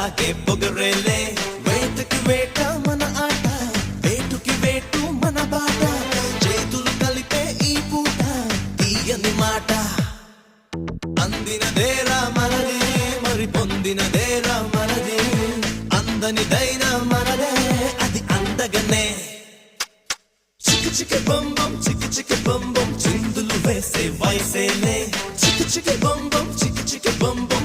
తాగే పొగరేలే వేటకి వేట మన ఆట వేటుకి వేటు మన బాట చేతులు కలిపే ఈ పూట తీయని మాట అందినదేరా మనదే మరి పొందినదేరా మనదే అందనిదైనా మనదే అది అందగనే చిక్కి చిక్కి బొమ్ బొమ్ చిక్కి చిక్కి బొమ్ బొమ్ చిందులు వేసే వయసేలే చిక్కి చిక్కి బొమ్ బొమ్ చిక్కి చిక్కి బొమ్ బొమ్